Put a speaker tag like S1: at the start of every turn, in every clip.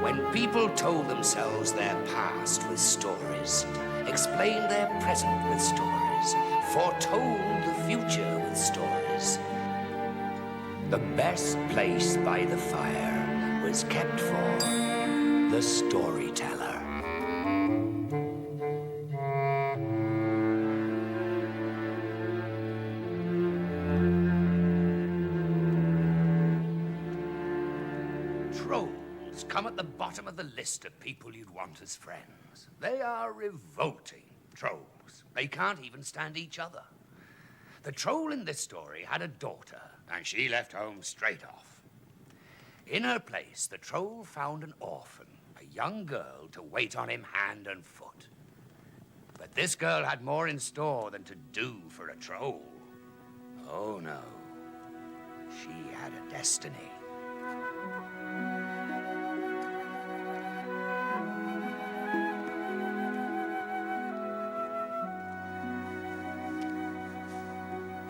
S1: When people told themselves their past with stories, explained their present with stories, foretold the future with stories, the best place by the fire was kept for the storyteller. Trolls come at the bottom of the list of people you'd want as friends. They are revolting, trolls. They can't even stand each other. The troll in this story had a daughter, and she left home straight off. In her place, the troll found an orphan, a young girl to wait on him hand and foot. But this girl had more in store than to do for a troll. Oh, no. She had a destiny.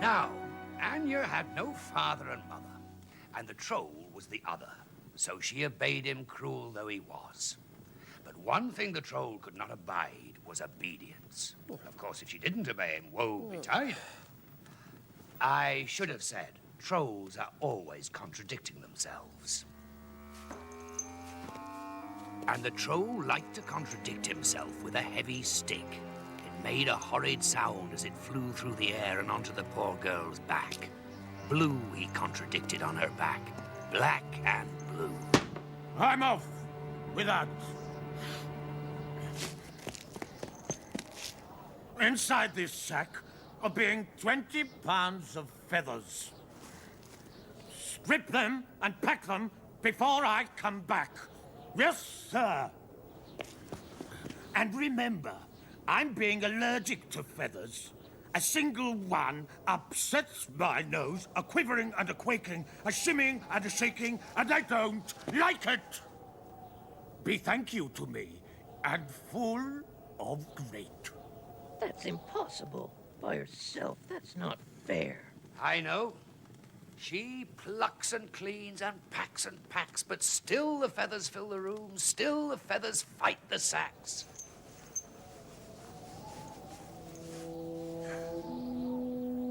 S1: Now, Anya had no father and mother, and the troll was the other, so she obeyed him, cruel though he was. But one thing the troll could not abide was obedience. Of course, if she didn't obey him, woe betide her. I should have said, trolls are always contradicting themselves. And the troll liked to contradict himself with a heavy stick. It made a horrid sound as it flew through the air and onto the poor girl's back. Blue he contradicted on her back, black and blue.
S2: I'm off with that. Inside this sack are being 20 pounds of feathers. Strip them and pack them before I come back. Yes, sir. And remember, I'm being allergic to feathers. A single one upsets my nose, a quivering and a quaking, a shimming and a shaking, and I don't like it. Be thank you to me, and full of great.
S3: That's impossible. By herself, that's not fair.
S1: I know. She plucks and cleans and packs, but still the feathers fill the room, still the feathers fight the sacks.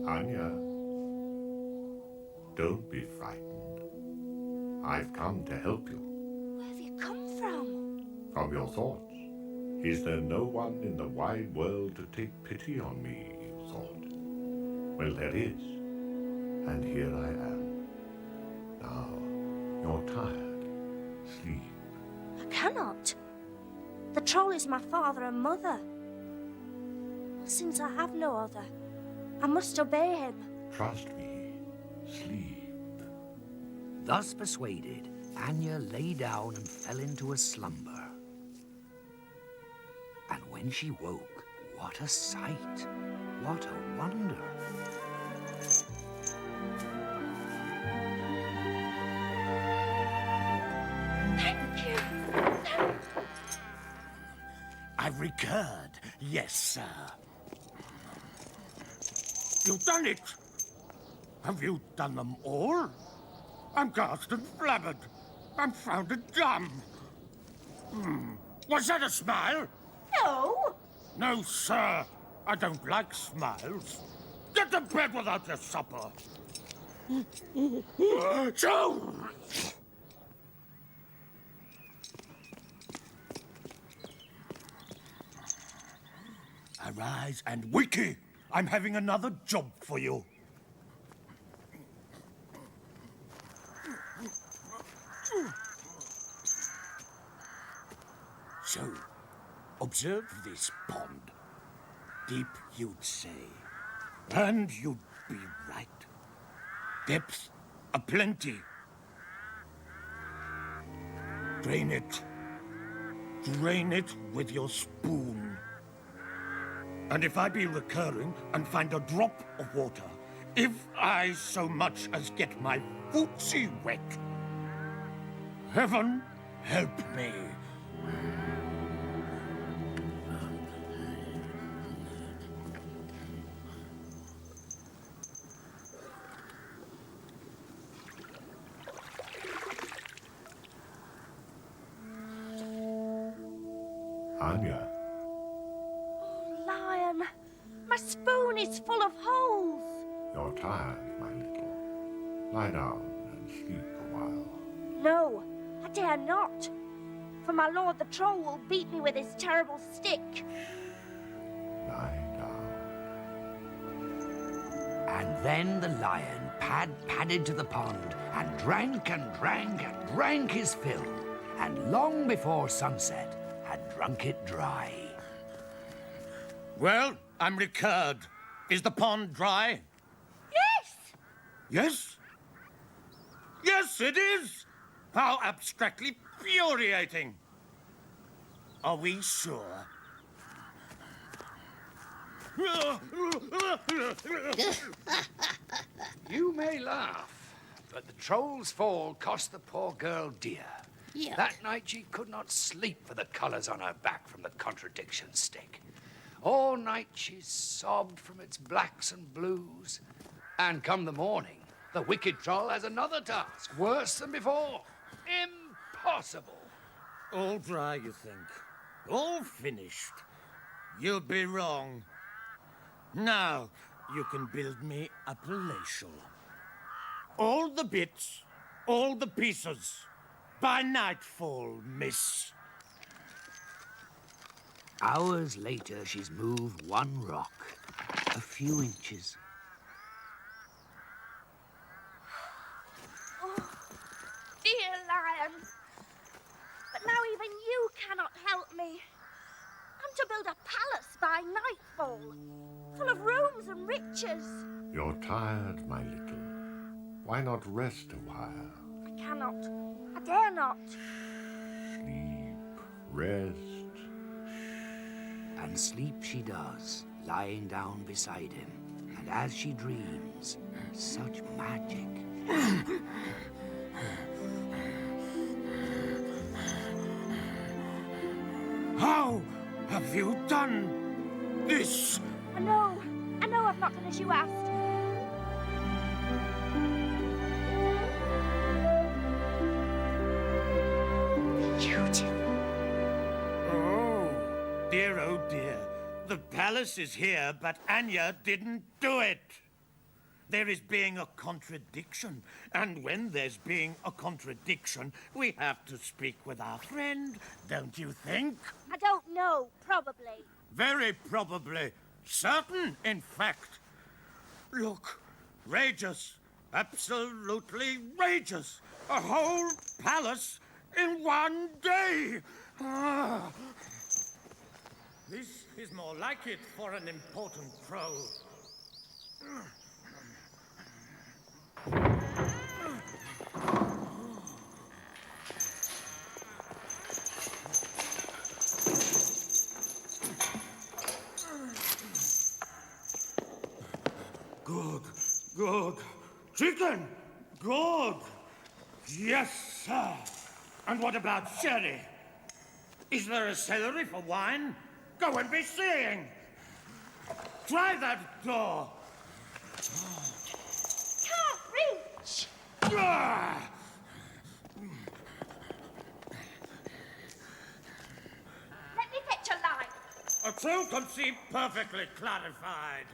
S4: Anya, don't be frightened. I've come to help you.
S5: Where have you come from?
S4: From your thoughts. Is there no one in the wide world to take pity on me, you thought? Well, there is. And here I am. Now, you're tired. Sleep.
S5: I cannot. The troll is my father and mother. Since I have no other, I must obey him.
S4: Trust me. Sleep.
S1: Thus persuaded, Anya lay down and fell into a slumber. And when she woke, what a sight! What a wonder!
S5: Thank you.
S2: I've recurred, yes, sir. You've done it. Have you done them all? I'm gassed and flabbered. I'm found and dumb. Was that a smile?
S5: No.
S2: No, sir. I don't like smiles. Get to bed without your supper. Joe! Arise and wiki. I'm having another job for you. So, observe this pond. Deep, you'd say. And you'd be right. Depth aplenty. Drain it. Drain it with your spoon. And if I be recurring and find a drop of water, if I so much as get my footsie wet, heaven help me.
S4: Anya.
S5: Oh, Lion, my spoon is full of holes.
S4: You're tired, my little. Lie down and sleep a while.
S5: No, I dare not. For my lord the troll will beat me with his terrible stick.
S4: Lie down.
S1: And then the lion padded to the pond and drank and drank and drank his fill, and long before sunset had drunk it dry.
S2: Well, I'm recurred. Is the pond dry?
S5: Yes!
S2: Yes? Yes, it is! How abstractly infuriating! Are we sure?
S1: You may laugh, but the troll's fall cost the poor girl dear.
S3: Yuck.
S1: That night she could not sleep for the colours on her back from the contradiction stick. All night she sobbed from its blacks and blues. And come the morning, the wicked troll has another task, worse than before. Impossible.
S2: All dry, you think? All finished? You'd be wrong. Now, you can build me a palatial. All the bits, all the pieces. By nightfall, miss.
S1: Hours later, she's moved one rock, a few inches.
S5: Oh, dear Lion. But now even you cannot help me. I'm to build a palace by nightfall, full of rooms and riches.
S4: You're tired, my little. Why not rest a while?
S5: I cannot. I dare not.
S4: Sleep, rest.
S1: And sleep she does, lying down beside him. And as she dreams, such magic.
S2: How have you done this?
S5: I know I've not done as you asked. Beautiful.
S2: Oh dear. The palace is here, but Anya didn't do it. There is being a contradiction, and when there's being a contradiction, we have to speak with our friend, don't you think?
S5: I don't know, probably.
S2: Very probably. Certain, in fact. Look, rageous. Absolutely rageous. A whole palace in one day. Ah. This is more like it for an important troll. Good. Chicken! Good! Yes, sir. And what about sherry? Is there a celery for wine? Go and be seeing. Try that door.
S5: Can't reach.
S2: Ah!
S5: Let me fetch a light.
S2: A true conceit perfectly clarified.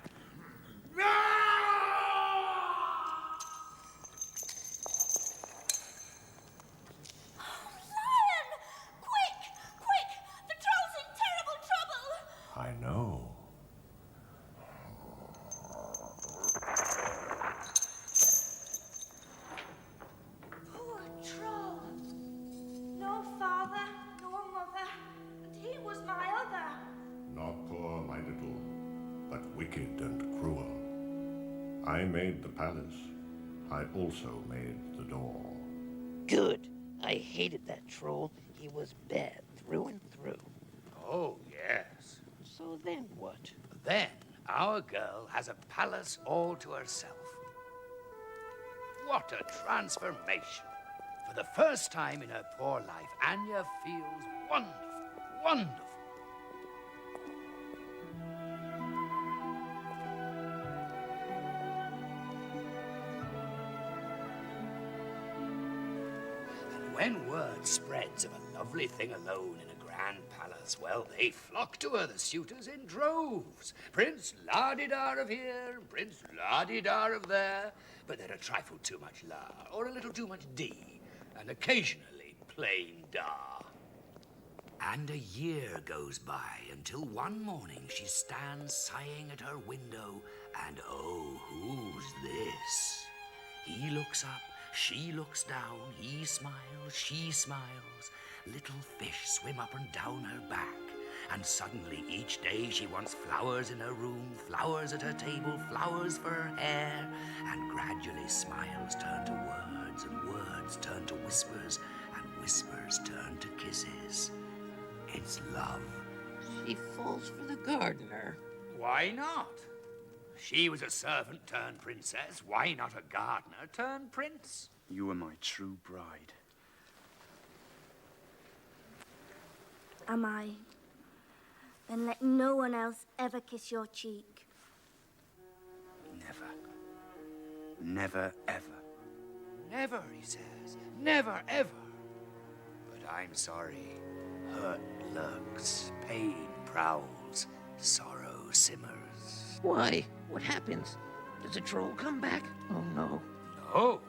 S5: Lion! Quick! The troll's in terrible trouble!
S4: I know.
S5: Poor troll. No father, nor mother, and he was my other.
S4: Not poor, my little, but wicked and cruel. I made the palace. I also made the door.
S3: Good. I hated that troll. He was bad through and through.
S1: Oh, yes.
S3: So then what?
S1: Then our girl has a palace all to herself. What a transformation. For the first time in her poor life, Anya feels wonderful. when word spreads of a lovely thing alone in a grand palace, well, they flock to her, the suitors, in droves. Prince La-di-da of here, Prince La-di-da of there, but they're a trifle too much la, or a little too much d, and occasionally plain da. And a year goes by until one morning she stands sighing at her window, and oh, who's this? He looks up, she looks down, he smiles, she smiles. Little fish swim up and down her back, and suddenly each day she wants flowers in her room, flowers at her table, flowers for her hair, and gradually smiles turn to words, and words turn to whispers, and whispers turn to kisses. It's love.
S3: She falls for the gardener.
S1: Why not? She was a servant turned princess. Why not a gardener turned prince?
S6: You are my true bride.
S5: Am I? Then let no one else ever kiss your cheek.
S6: Never. Never, ever.
S1: Never, he says. Never, ever. But I'm sorry. Hurt lurks, pain prowls, sorrow simmers.
S3: Why? What happens? Does the troll come back? Oh, no.
S1: No.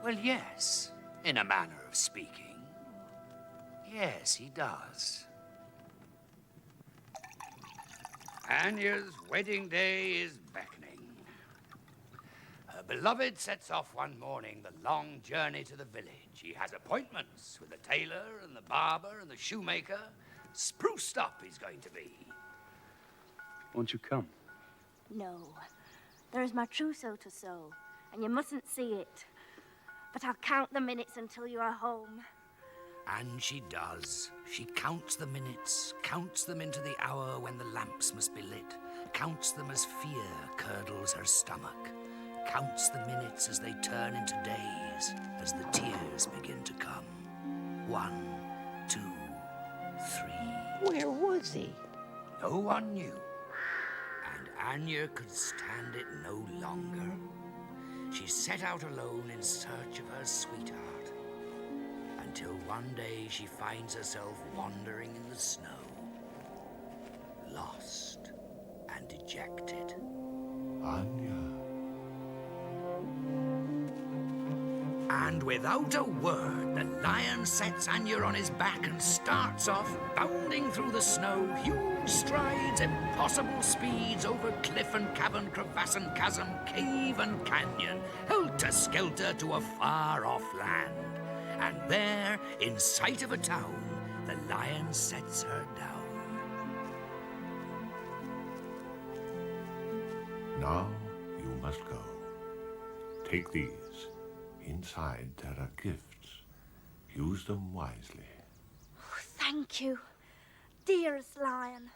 S1: Well, yes, in a manner of speaking. Yes, he does. Anya's wedding day is beckoning. Her beloved sets off one morning the long journey to the village. He has appointments with the tailor and the barber and the shoemaker. Spruced up he's going to be.
S6: Won't you come?
S5: No. There is my trousseau to sew, and you mustn't see it. But I'll count the minutes until you are home.
S1: And she does. She counts the minutes, counts them into the hour when the lamps must be lit, counts them as fear curdles her stomach, counts the minutes as they turn into days, as the tears begin to come. 1, 2, 3.
S3: Where was he?
S1: No one knew. And Anya could stand it no longer. She set out alone in search of her sweetheart, until one day she finds herself wandering in the snow, lost and dejected.
S4: Anya.
S1: And without a word, the lion sets Anya on his back and starts off, bounding through the snow, huge strides, impossible speeds, over cliff and cavern, crevasse and chasm, cave and canyon, helter-skelter to a far-off land. And there, in sight of a town, the lion sets her down.
S4: Now you must go. Take these. Inside there are gifts. Use them wisely.
S5: Oh, thank you, dearest lion.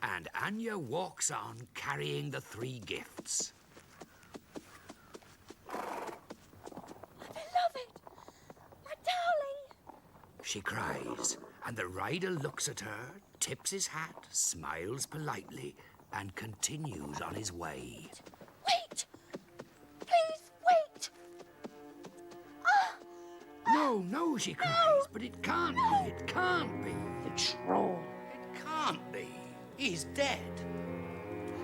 S1: And Anya walks on, carrying the 3 gifts. She cries, and the rider looks at her, tips his hat, smiles politely, and continues on his way.
S5: Wait! Please, wait!
S1: No, she cries, but it can't be, it can't be.
S3: The troll.
S1: It can't be. He's dead.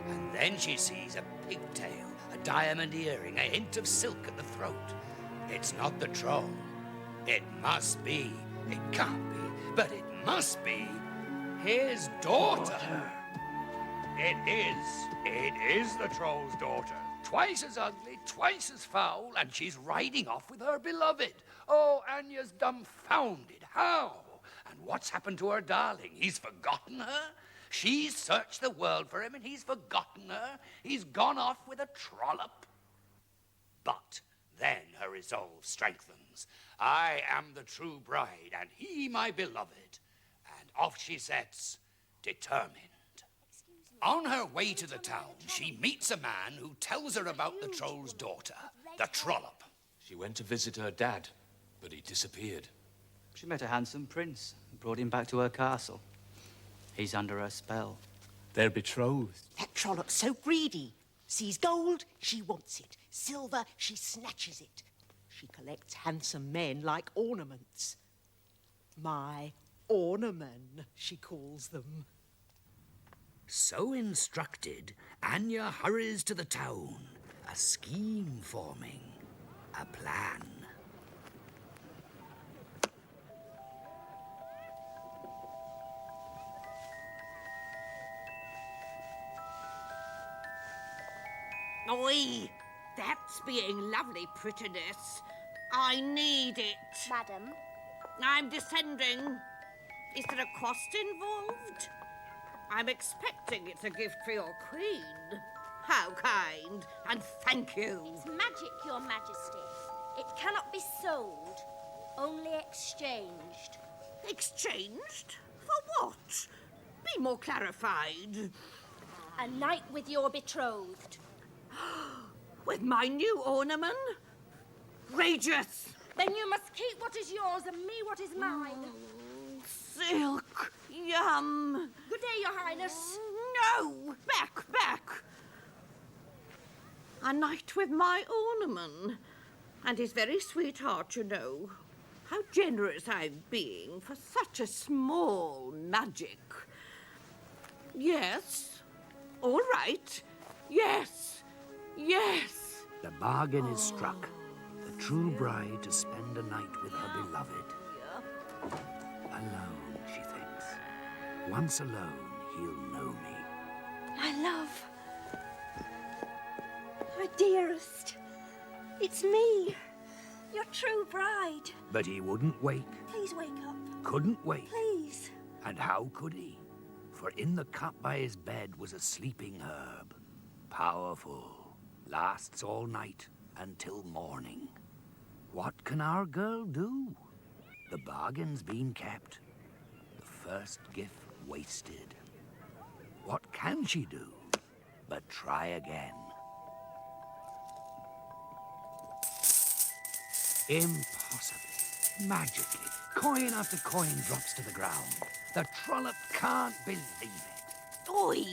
S1: And then she sees a pigtail, a diamond earring, a hint of silk at the throat. It's not the troll. It must be. It can't be, but it must be his daughter. It is the troll's daughter. Twice as ugly, twice as foul, and she's riding off with her beloved. Oh, Anya's dumbfounded. How? And what's happened to her darling? He's forgotten her? She's searched the world for him, and he's forgotten her. He's gone off with a trollop. But then her resolve strengthens. I am the true bride, and he my beloved. And off she sets, determined. On her way to the town, she meets a man who tells her about the troll's daughter, the trollop.
S7: She went to visit her dad, but he disappeared.
S8: She met a handsome prince and brought him back to her castle. He's under her spell.
S7: They're betrothed.
S9: That trollop's so greedy. Sees gold, she wants it. Silver, she snatches it. She collects handsome men like ornaments. My ornamen, she calls them.
S1: So instructed, Anya hurries to the town, a scheme forming, a plan.
S10: Oi! That's being lovely, prettiness. I need it.
S5: Madam,
S10: I'm descending. Is there a cost involved? I'm expecting it's a gift for your queen. How kind, and thank you.
S5: it's magic, Your Majesty. It cannot be sold, only exchanged.
S10: Exchanged? For what? Be more clarified.
S5: A night with your betrothed.
S10: With my new ornament? Rageous!
S5: Then you must keep what is yours and me what is mine.
S10: Silk! Yum!
S5: Good day, Your Highness.
S10: No! Back! A night with my ornament. And his very sweetheart, you know. How generous I'm being for such a small magic. Yes. All right. Yes.
S1: The bargain is struck. The true bride to spend a night with her beloved. Alone, she thinks. Once alone, he'll know me.
S5: My love. My dearest. It's me, your true bride.
S1: But he wouldn't wake,
S5: Please wake up.
S1: couldn't wake.
S5: Please.
S1: And how could he? For in the cup by his bed was a sleeping herb. Powerful. Lasts all night until morning. What can our girl do? The bargain's been kept. The first gift wasted. What can she do but try again? Impossible. Magically, coin after coin drops to the ground. The trollop can't believe it.
S10: Oi!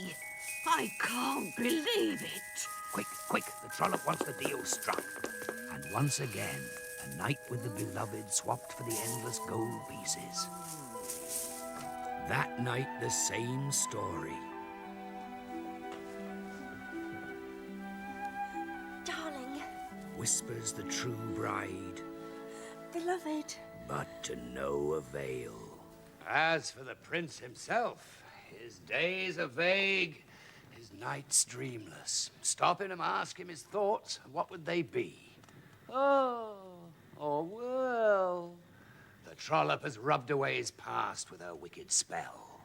S10: I can't believe it.
S1: Quick, the trollop wants the deal struck. And once again, a night with the beloved swapped for the endless gold pieces. That night, the same story.
S5: Darling.
S1: Whispers the true bride,
S5: Beloved.
S1: but to no avail. As for the prince himself, his days are vague, his nights dreamless. Stop him and ask him his thoughts, what would they be? Oh, well. The trollop has rubbed away his past with her wicked spell.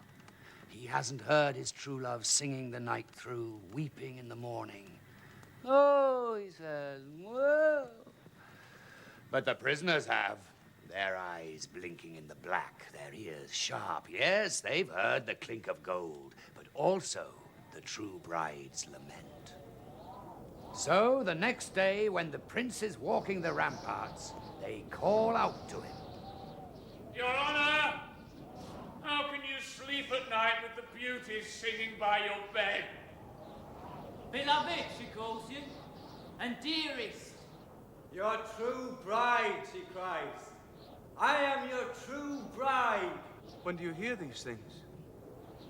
S1: He hasn't heard his true love singing the night through, weeping in the morning. Oh, he says, well. But the prisoners have. Their eyes blinking in the black, their ears sharp. Yes, they've heard the clink of gold, but also the true bride's lament. So the next day, when the prince is walking the ramparts, they call out to him.
S11: Your Honor, how can you sleep at night with the beauties singing by your bed?
S12: Beloved, she calls you, and dearest.
S13: Your true bride, she cries. I am your true bride.
S6: When do you hear these things?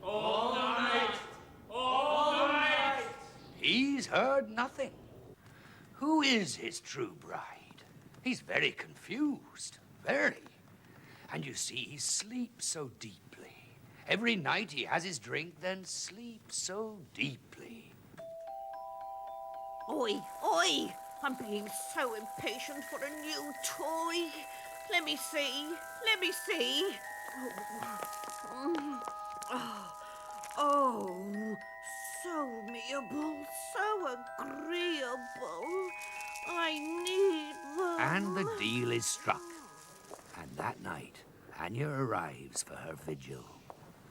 S11: All night! All night!
S1: He's heard nothing. Who is his true bride? He's very confused, very. And you see, he sleeps so deeply. Every night he has his drink, then sleeps so deeply.
S10: Oi! I'm being so impatient for a new toy. Let me see. Oh, so amiable, so agreeable. I need them.
S1: And the deal is struck. And that night, Anya arrives for her vigil.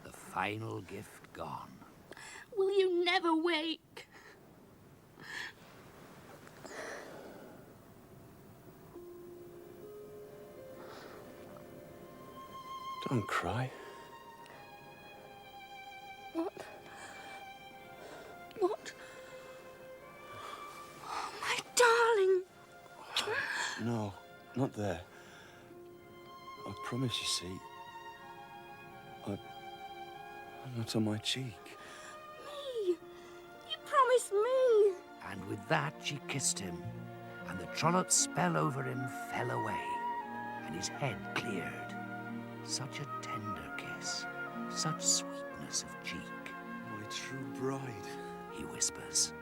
S1: The final gift gone.
S5: Will you never wake?
S6: Don't cry.
S5: What? Oh, my darling.
S6: No. Not there. I promise, you see. Not on my cheek.
S5: Me? You promised me.
S1: And with that, she kissed him, and the trollop's spell over him fell away, and his head cleared. Such a tender kiss, such sweetness of cheek.
S6: My true bride.
S1: He whispers.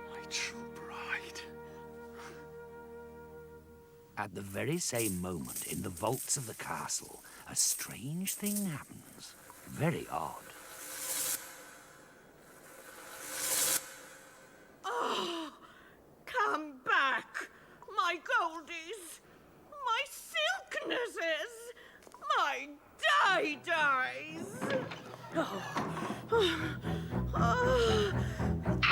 S6: My true bride.
S1: At the very same moment, in the vaults of the castle, a strange thing happens. Very odd.
S10: Oh, come back, my goldies, my silknesses, my die-dies.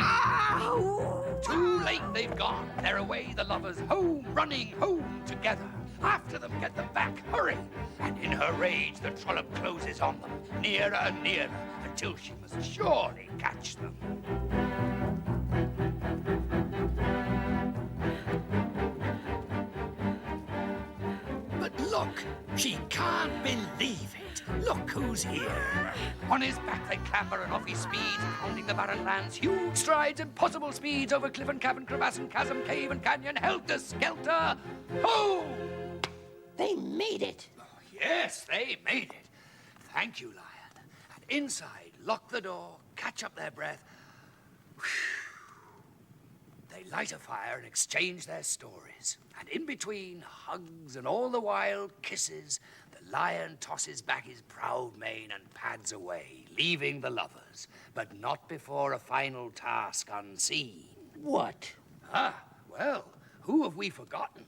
S10: Ow!
S1: Too late, they've gone. They're away, the lovers, home, running home together. After them, get them back, hurry! And in her rage, the trollop closes on them, nearer and nearer, until she must surely catch them. But look, she can't believe it. Look who's here. On his back they clamber and off he speeds, pounding the barren lands, huge strides, impossible speeds, over cliff and cavern, crevasse and chasm, cave and canyon, helter-skelter. Ho!
S3: They made it.
S1: Oh, yes, they made it. Thank you, Lion. And inside, lock the door, catch up their breath. They light a fire and exchange their stories. And in between hugs and all the while kisses, the lion tosses back his proud mane and pads away, leaving the lovers, but not before a final task unseen.
S3: What?
S1: Ah, well, who have we forgotten?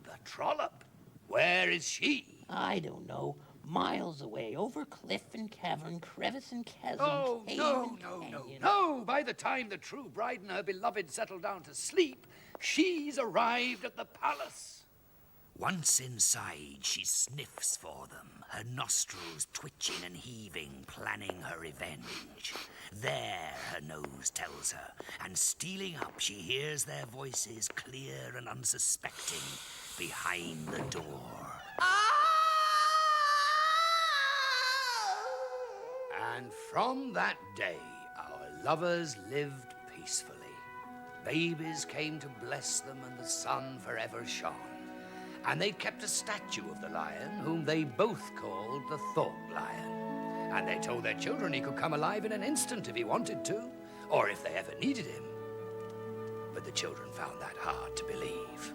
S1: The trollop. Where is she?
S3: I don't know. Miles away, over cliff and cavern, crevice and chasm,
S1: Oh,
S3: cave
S1: no,
S3: and
S1: no, no,
S3: canyon.
S1: no. By the time the true bride and her beloved settle down to sleep, she's arrived at the palace. Once inside, she sniffs for them, her nostrils twitching and heaving, planning her revenge. There, her nose tells her, and stealing up, she hears their voices clear and unsuspecting behind the door. And from that day, our lovers lived peacefully. Babies came to bless them, and the sun forever shone. And they kept a statue of the lion, whom they both called the Thought Lion. And they told their children he could come alive in an instant if he wanted to, or if they ever needed him. But the children found that hard to believe.